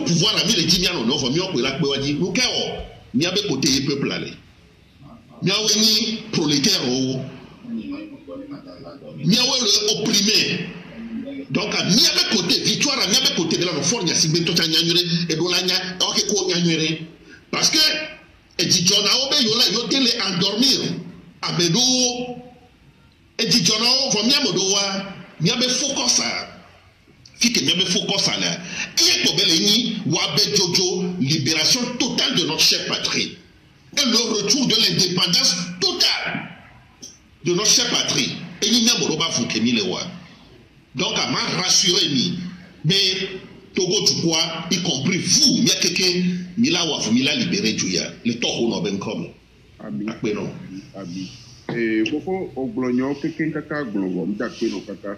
pouvoir la mille dit non non mi on la pe wadi lu ke o mi abe côté peuple ale mi aweni prolétaire o mi awe le opprimé donc mi abe côté victoire mi abe côté de la no for nya sigbe to nyanyure e do la nya o ke ko nyanyure parce que e di jona o be yo la yo tele endormir abedo e di jona o vo mi amodo wa mi abe focus Fike miabe focus à la. Et Kobeleni, Wabe Jojo, libération totale de notre chère patrie. Et le retour de l'indépendance totale de notre chère patrie. Et il n'y a pas Fukemi Lewa. Donc, à m'a rassuré, mais Togo Tukwa, y compris vous, il y a quelqu'un, Mila Wafou, Mila libéré Juya. Le Togo n'a ben comme. Abi. Abi. Et pourquoi au glognon, quelqu'un kaka glognon, d'accord, kaka.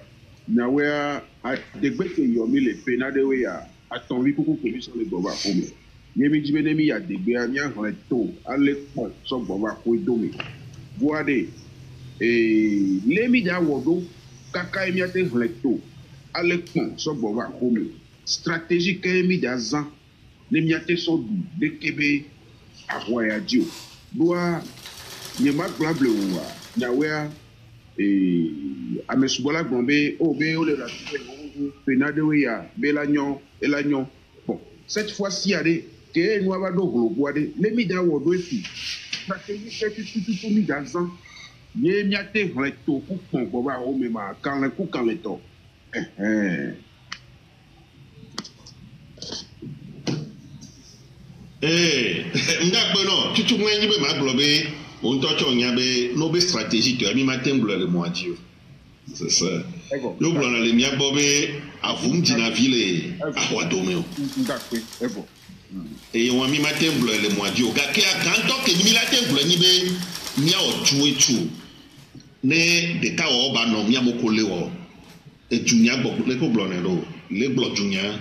Nawea a degbe ke yomi le pena de we a atonvi kuku commission le boba kome yemi jibene mi ya degbe a nya hon to ale pon so boba ko domi boade le mi ja wodo kaka mi ate hon to ale pon so boba kome stratégie ke mi ja zan le mi ate so du de kebe ahoya dio doa nyema glable wa nawea Amesubola Gombe, oh, ben, on l'a Penadeya, Belagnon, Elagnon. Bon, cette fois-ci, allez, que nous avons donc les médias ont deux filles. Ça fait que tout mis dans un. Yé miate, on est tout pour qu'on va au même quand le coup, quand le temps. M'dakbeno, tu m'as dit, ma globé. On touche on y avait nos stratégies tu as mis matin bleu le moitié c'est ça nous bleu le mia bobé à vous me dire la ville à Wadomeo et on a mis matin bleu le moitié au gars qui a quand que mi matin bleu ni be mia o tué tu ne de ka o ba no mia moko lewo et junia beaucoup le ko bleu le bleu junia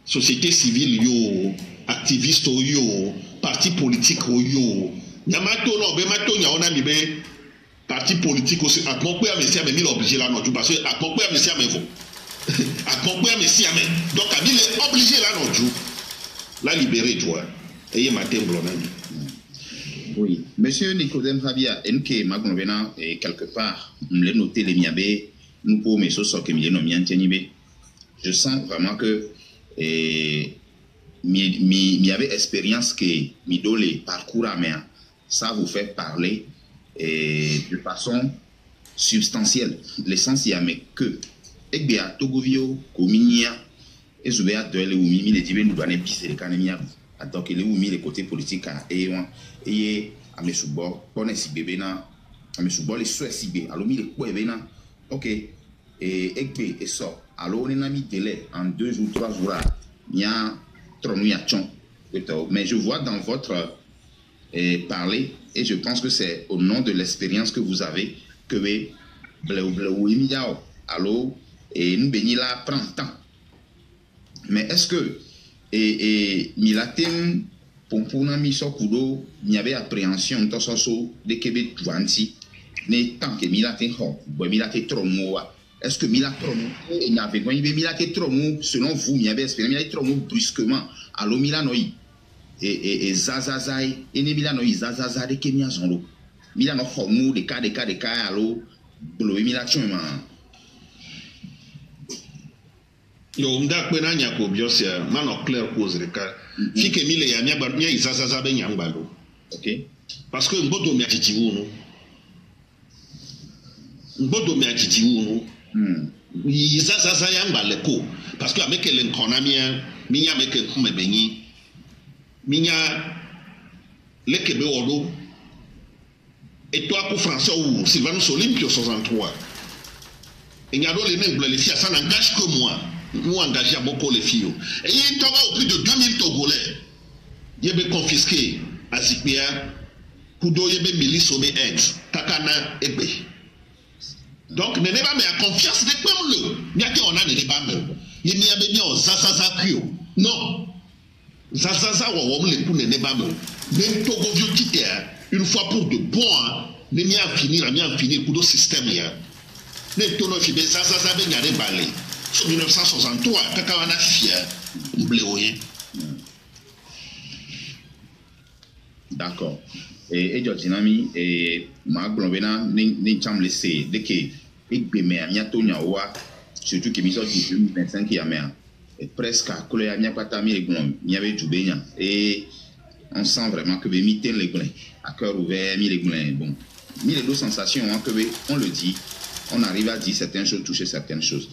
société civile yo activiste yo parti politique yo Yamato no be mato nya ona mi be parti politique aussi akpon pe amesi ame mi l'obligé là non parce que akpon pe amesi ame vo akpon pe amesi ame donc il est obligé là non ju la libérer toi et matin blonami. Oui, monsieur Nicodème Fabia enke magonvena quelque part me le noter les miabe nous pour mes so que mi no mi antenibe je sens vraiment que mi avait expérience que mi do le parcours à main. Ça vous fait parler de façon substantielle. L'essence y a mais que et bien Togovio Kominia et Zoubea de l'Oumi les divins nous donnent bis et canemia donc les Oumi les côtés politiques et à mes sous-bords on est si bébé na à mes sous-bords les souhaits si bé alors mi les quoi na ok et Egbe et sort alors on est mis délai en 2 ou 3 jours il y a trop mais je vois dans votre parler et je pense que c'est au nom de l'expérience que vous avez que alors et nous béni là prend temps mais est-ce que milatem pompona mi sokudo il y avait appréhension dans ce so de Québec 20 ne tant que milatem ho bo milatem trop moa est-ce que milatem il y avait milatem trop selon vous il y avait expérience milatem trop brusquement alors milanoi et zazazai et ne milano zazaza de kemia zonlo milano homu de ka allo blo milation ma yo mda pe na nya ko biosia mano clair cause de ka fike mile ya mia mia zazaza be nyamba lo OK parce que mbodo mi atitiwu no mbodo mi atitiwu no zazaza ya ngba le ko parce que avec le konamia minya meke kume benyi minya lekebe odo et toi pour français ou Sylvanus Olympio 63 et nyado les nègres les filles ça n'engage que moi nous engagé à beaucoup les filles et il tombe au plus de 2000 Togolais il est confisqué à Zikbia pour do yebe milice au ex takana ebe donc ne pas mais à confiance de comme le nyate on a ne pas mais il n'y a pas ni on zazaza krio non zazaza wa le pour ne pas mais même Togo vieux quitter une fois pour de bon ne mi a finir pour le système ya ne tono fi be zazaza be nyare balé 1963 kaka wana fier Mbléoyen. D'accord. Et Georginami, et ma globena, ni chambre laissé, dès que, et que mes amis, surtout que mes autres 2025 qui a presque à coller à mia patami les glons, il y avait du bénin. Et on sent vraiment que mes mitaines les glons, à cœur ouvert, mis les glons. Bon, mis les deux sensations, hein, que on le dit, on arrive à dire certaines choses, toucher certaines choses.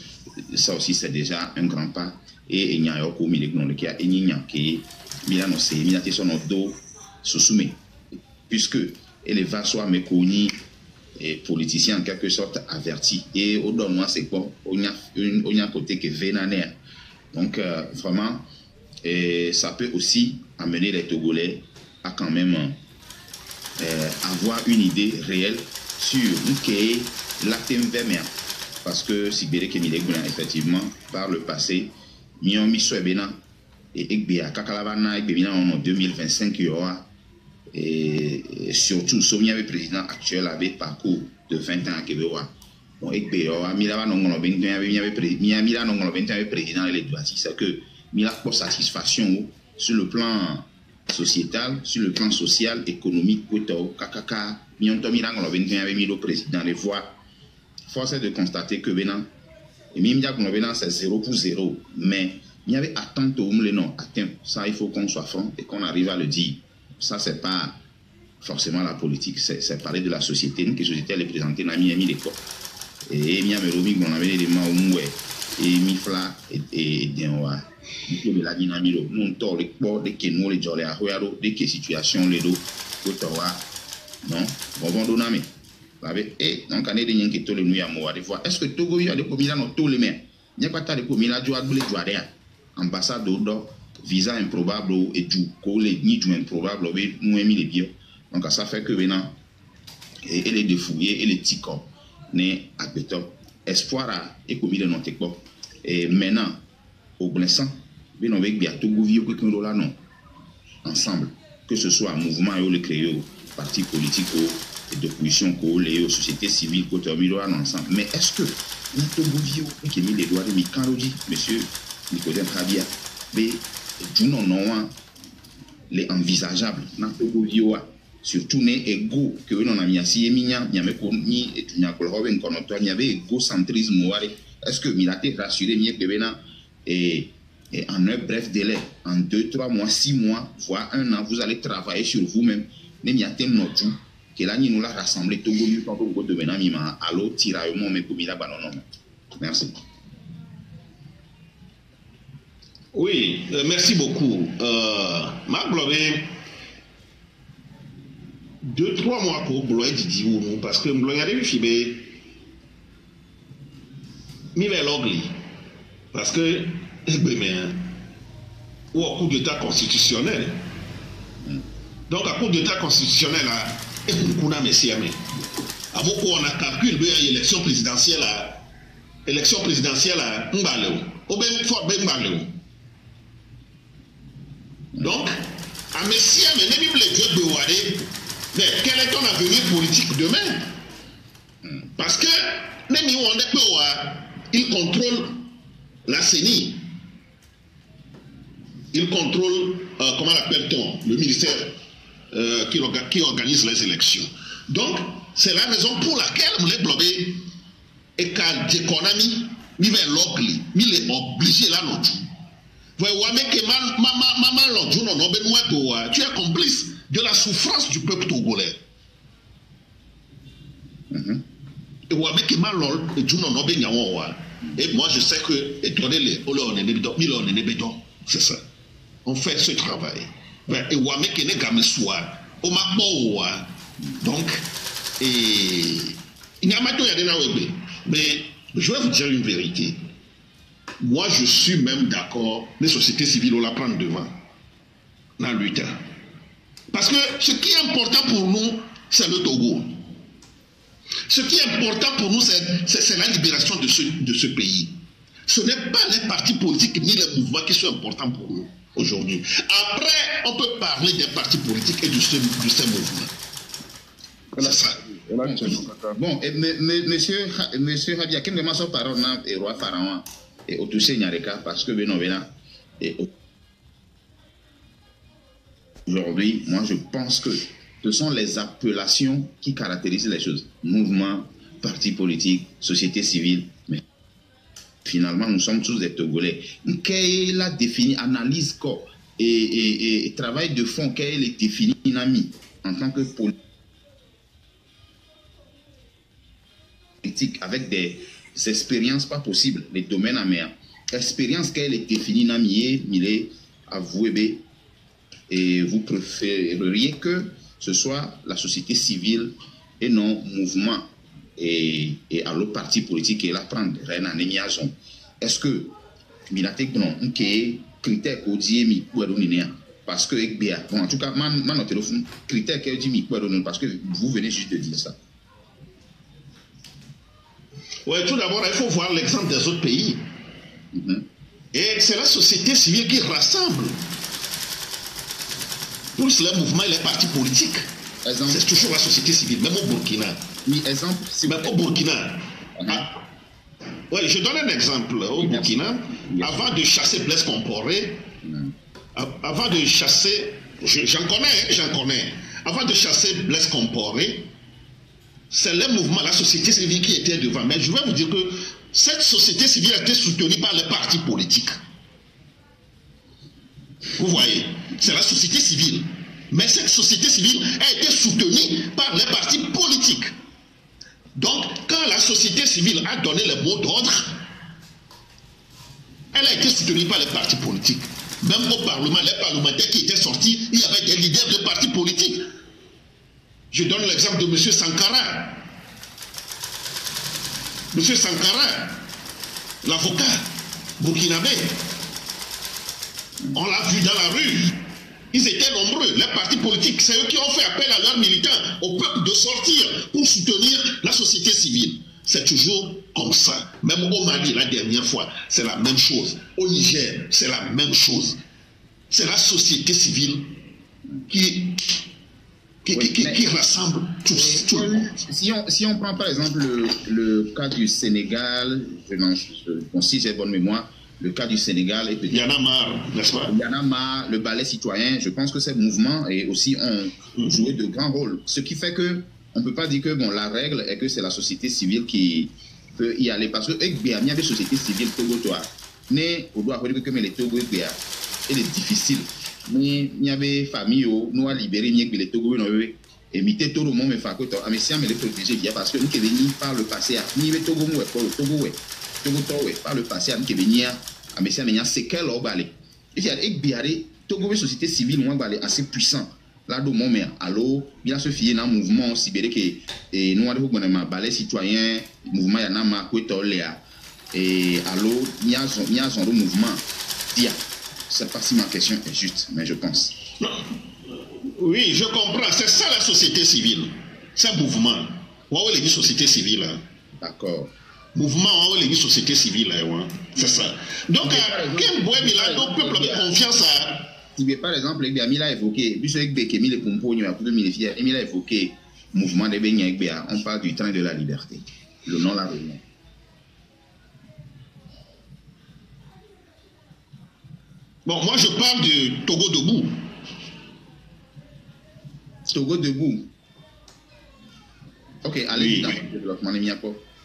Ça aussi, c'est déjà un grand pas. Et il y a encore mis les glons, qui a qui Milano, c'est Milati son dos, se soumet. Puisque les vasois me connus et politiciens en quelque sorte avertis. Et au moi c'est quoi? On y a un côté qui est vénanaire. Donc, vraiment, ça peut aussi amener les Togolais à quand même avoir une idée réelle sur l'acte MVM. Parce que si Béré Kemilegoula, effectivement, par le passé, Mion Missoebena et Ekbea Kakalabana, Ekbemina en 2025, il y aura, et surtout, le président actuel avait parcours de 20 ans à Québewa. Bon, Ekbea, Milava non président, et les doigts, c'est que Mila pour satisfaction sur le plan sociétal, sur le plan social, économique, Kakaka, Mionto Milan, le président, les voix. Force est de constater que Bénin, et même c'est 0 pour 0, mais il y avait attente au non, atteint. Ça, il faut qu'on soit franc et qu'on arrive à le dire. Ça, c'est pas forcément la politique, c'est parler de la société, que la société elle est présentée dans Miami l'école. Et Miami Romi, on avait des mains au moué, et Mifla, et Denwa, de la dynamique, nous, on les ports, des kenous, les jolés à Huaro, des situations, les dos, non, bon, donner. Et donc, on a des gens qui ont les est-ce que Togo y a des commis dans tous les mains? Il n'y a pas de commis là, ambassade d'Odo, visa improbable et du collègue ni du improbable, nous aimons les biens. Donc, ça fait que maintenant, et les défouillés et les petits corps, né à béton, espoir et commis de notre époque. Et maintenant, au blessant, nous avons bien Togo vieux que nous là, non, ensemble, que ce soit un mouvement ou le créé, parti politique et d'opposition les sociétés civiles côté ensemble. Mais est-ce que Togo vieux qui a mis les doigts de Mikanroji, monsieur Nicodème Rabia, mais du non les envisageables dans Togo vieux, surtout les égaux que nous avons mis assis et mignons, il y avait connu et tu n'as pas il y avait égocentrisme. Est-ce que il a été rassuré mieux que maintenant et en un bref délai, en 2, 3 mois, 6 mois, voire 1 an, vous allez travailler sur vous-même. N'y a pas notre que là nous l'a rassemblé Togo mieux quand on de maintenant mima allo tiraillement mais pour mila banonon. Merci. Oui, merci beaucoup. Ma globé 2-3 mois pour gloire Didi ou parce que gloire avait fibé mi le logli parce que ou au coup d'état constitutionnel. Donc, à coup d'état constitutionnel, on a messiamé. À beaucoup, on a calculé l'élection présidentielle à Mbaleo. Au bien fort Mbaleo. Donc, à messiamé, n'est pas les dieux de Ouadé. Mais quel est ton avenir politique demain? Parce que, même si on est il contrôle la CENI. Il contrôle, comment l'appelle-t-on, le ministère qui organise les élections. Donc, c'est la raison pour laquelle on est blobé et quand l'économie, il est obligé là non. Tu es complice de la souffrance du peuple togolais. Et moi, je sais que c'est ça. On fait ce travail. Donc, mais je vais vous dire une vérité. Moi, je suis même d'accord, les sociétés civiles, on la prendre devant, dans le lutte. Parce que ce qui est important pour nous, c'est le Togo. Ce qui est important pour nous, c'est la libération de ce pays. Ce n'est pas les partis politiques ni les mouvements qui sont importants pour nous aujourd'hui. Après, on peut parler des partis politiques et de ces mouvements. C'est ça. Bon, monsieur Hadia, quel est ma parole et roi pharaon et au touché Nyareka parce que ben on là Et aujourd'hui, moi, je pense que ce sont les appellations qui caractérisent les choses. Mouvement, parti politique, société civile. Mais finalement, nous sommes tous des Togolais. Quelle est la définie, analyse quoi et travail de fond, quelle est définie Nami en tant que politique avec des expériences pas possibles, les domaines en mer. Expérience qu'elle est définie Nami, Milé, avoué, et vous préféreriez que ce soit la société civile et non mouvement et à l'autre parti politique et la prendre. Est-ce que Milate Gnon, qui critère qu'on dit parce que bon, en tout cas, mon téléphone critère qu'elle dit parce que vous venez juste de dire ça. Oui, tout d'abord, il faut voir l'exemple des autres pays. Et c'est la société civile qui rassemble plus les mouvements et les partis politiques. C'est toujours la société civile, même au Burkina. Oui, exemple. Même au Burkina. Oui, je donne un exemple. Au Burkina, avant de chasser Blaise Compaoré, avant de chasser, j'en connais. Avant de chasser Blaise Compaoré, c'est le mouvement, la société civile qui était devant. Mais je vais vous dire que cette société civile a été soutenue par les partis politiques. Vous voyez, c'est la société civile. Mais cette société civile a été soutenue par les partis politiques. Donc, quand la société civile a donné le mot d'ordre, elle a été soutenue par les partis politiques. Même au Parlement, les parlementaires qui étaient sortis, il y avait des leaders de partis politiques. Je donne l'exemple de M. Sankara. M. Sankara, l'avocat burkinabé, on l'a vu dans la rue. Ils étaient nombreux, les partis politiques. C'est eux qui ont fait appel à leurs militants, au peuple de sortir pour soutenir la société civile. C'est toujours comme ça. Même au Mali, la dernière fois, c'est la même chose. Au Niger, c'est la même chose. C'est la société civile qui rassemble tout le monde. Si on prend par exemple le cas du Sénégal, si j'ai bonne mémoire, le cas du Sénégal et Il y en a marre, n'est-ce pas? Il y en a marre, le ballet citoyen, je pense que ces mouvements et aussi ont joué de grands rôles. Ce qui fait que on ne peut pas dire que bon, la règle est que c'est la société civile qui peut y aller. Parce que il y a des sociétés civiles Togo, toi. Mais on doit dire que les Togo, il est difficile. Mais il y avait famille, nous a libéré les Togo, et mité tout le monde me fait que toi, mais si on me les protéger bien parce que nous qui venons par le passé, ni le Togo, Togo, par le passé, nous qui venons à Messia, mais il y a séquelles au balai. Il y a des Togo, une société civile, moi, assez puissant. Là, do moment, alors, bien se fier dans un mouvement sibéré que nous avons un balai citoyen, mouvement Yanama, Kouetoléa, et alors, il y a un mouvement. Je ne sais pas si ma question est juste, mais je pense. Non. Oui, je comprends. C'est ça la société civile. C'est un mouvement. Où est la société civile? D'accord. Mouvement, où est la société civile? C'est ça. Donc, quel bois il a le peuple de confiance à. Par exemple, il a évoqué, il a évoqué mouvement de Benyagba. On parle du train de la liberté. Le nom la réunion. Bon, moi je parle de Togo debout. Togo debout. Ok, allez,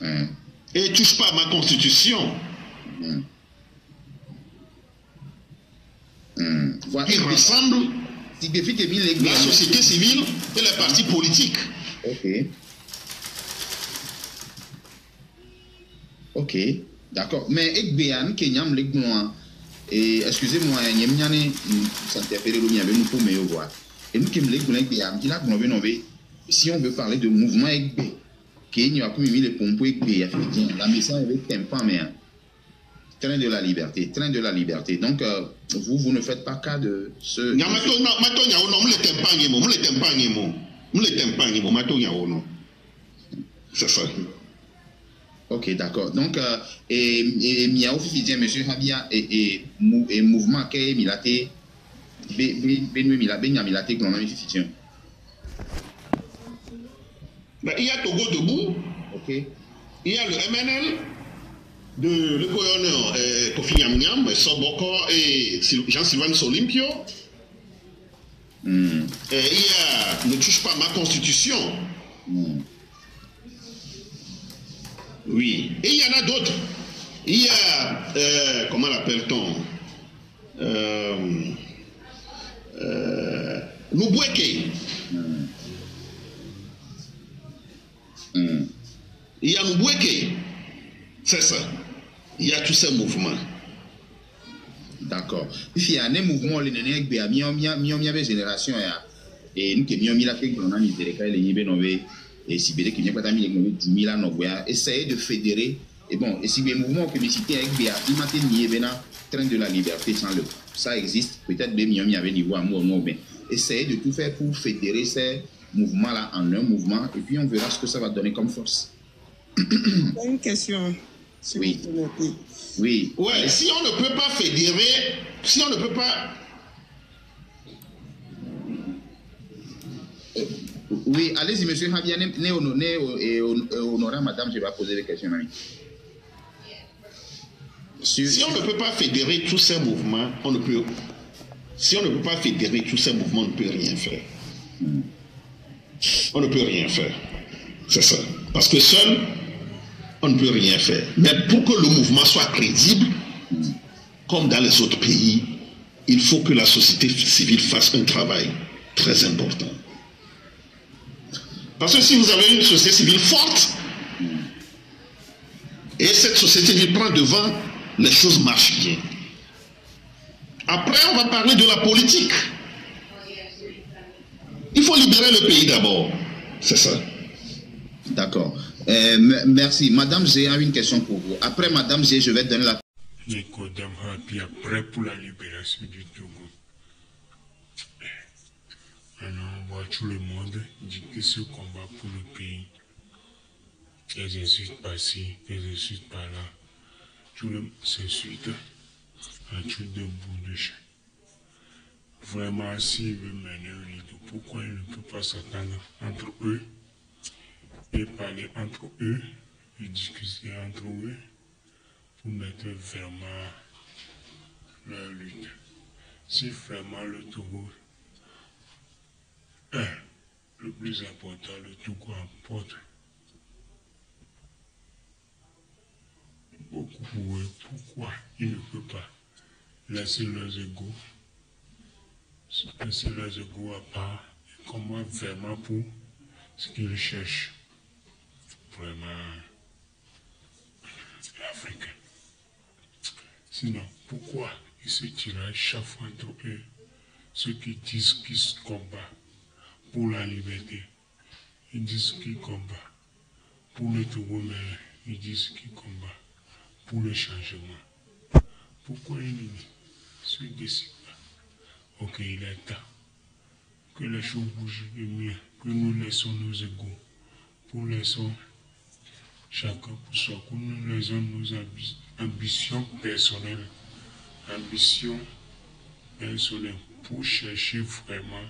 oui. Et touche pas à ma constitution. Qui rassemble la société civile et les partis politiques. Ok, d'accord. Mais Ekbeyan, Kenyam, Legnoa, et excusez-moi, Nyemnyane, s'interférer au mien, nous pouvons me voir. Et nous qui me si on veut parler de mouvement Ekbe, Kenya a mis les pompes Ekbe, la mission avec tympan, mais train de la liberté, train de la liberté. Donc, vous ne faites pas cas de ce. C'est ça. Ok, d'accord. Donc, et Miao Fifidien, M. Habia, et mouvement qui est milaté, milaté, Fifidien. Il y a Togo debout. Ok. Il y a le MNL. de le colonel Kofi Nyam, Soboko et Jean-Sylvain Solimpio. Il y a ne touche pas ma constitution. Oui. Et il y en a d'autres. Il y a, comment l'appelle-t-on Mubweke. Il y a Mubweke. C'est ça. Il y a tous ces mouvements. D'accord. Il y a un mouvement, les nénés, qui a mis en génération, et nous qui avons mis la fête, on a mis des cas, les nébés, et si bien qu'il n'y a pas d'amis, les 10 000 ans, essayer de fédérer. Et bon, et si bien mouvement que nous citons avec BA, il m'a dit train de la liberté sans le. Ça existe, peut-être bien il y avait niveau amour, mais essayer de tout faire pour fédérer ces mouvements-là en un mouvement, et puis on verra ce que ça va donner comme force. Une question. Si oui. Oui. Ouais, si on ne peut pas fédérer, si on ne peut pas. Oui, allez-y, monsieur Fabien, et honorant madame, je vais poser des questions. Si on ne peut pas fédérer tous ces mouvements, on ne peut. Si on ne peut pas fédérer tous ces mouvements, on ne peut rien faire. On ne peut rien faire. C'est ça. Parce que seul, on ne peut rien faire. Mais pour que le mouvement soit crédible, comme dans les autres pays, il faut que la société civile fasse un travail très important. Parce que si vous avez une société civile forte, et cette société civile prend devant, les choses marchent bien. Après, on va parler de la politique. Il faut libérer le pays d'abord. C'est ça. D'accord. Merci. Madame Zé a une question pour vous. Après Madame Zé, je vais donner la... Nicodème Hapi après pour la libération du Togo. Alors on voit tout le monde dire que ce combat pour le pays, les insultes par-ci, les insultes par-là, tout le monde s'insulte à tout de bout de champ. Vraiment, s'il veut mener un leader, pourquoi il ne peut pas s'attendre entre eux et parler entre eux et discuter entre eux pour mettre vraiment leur lutte. Si vraiment le Togo est le plus important, le Togo emporte beaucoup pour eux. Pourquoi il ne peut pas laisser leurs égaux, à part et comment vraiment pour ce qu'ils cherchent vraiment l'Afrique. Sinon, pourquoi ils se tirent chaque fois entre eux, ceux qui disent qu'ils se combattent pour la liberté, ils disent qu'ils combattent pour le Togo, mais ils disent qu'ils combattent pour le changement. Pourquoi ils ne se décident pas? Ok, il est temps que les choses bougent de mieux, que nous laissons nos égaux, pour laissons chacun pour soi, que nous laissons nos ambitions personnelles, pour chercher vraiment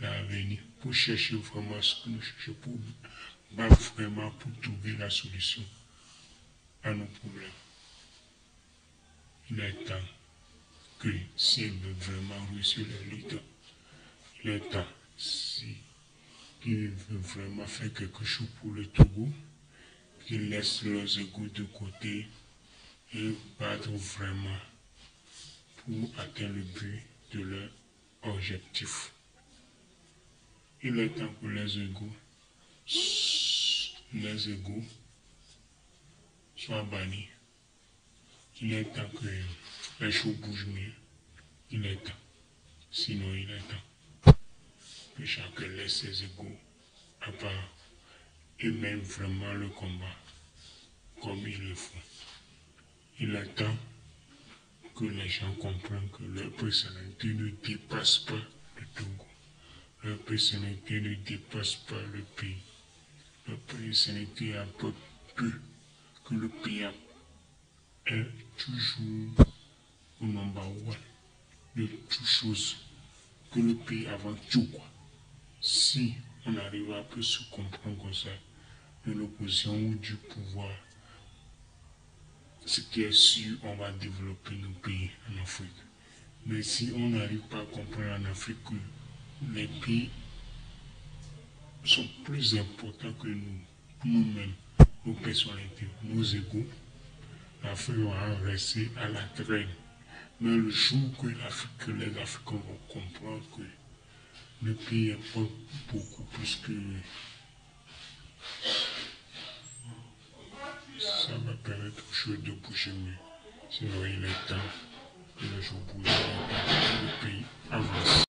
l'avenir, pour chercher vraiment ce que nous cherchons, pour trouver la solution à nos problèmes. Il est temps que si elle veut vraiment réussir la lutte, il est temps, si il veut vraiment faire quelque chose pour le Togo, qu'ils laissent leurs égos de côté et battre vraiment pour atteindre le but de leur objectif. Il est temps que les égos soient bannis. Il est temps que les choses bougent mieux. Il est temps. Sinon, il est temps que chacun laisse ses égos à part et mène vraiment le combat comme il le faut. Il est temps que les gens comprennent que leur personnalité ne dépasse pas le Togo. Leur personnalité ne dépasse pas le pays. Leur personnalité a peu que le pays est toujours au number one de toutes choses, que le pays avant tout quoi. Si on arrive à peu se comprendre comme ça, de l'opposition ou du pouvoir, ce qui est sûr, on va développer nos pays en Afrique. Mais si on n'arrive pas à comprendre en Afrique que les pays sont plus importants que nous, nous-mêmes, nos personnalités, nos égaux, l'Afrique va rester à la traîne. Mais le jour que les Africains vont comprendre que le pays importe beaucoup plus que ça va permettre aux choses de bouger mieux. Sinon, il est temps que les choses bougent, le pays avance.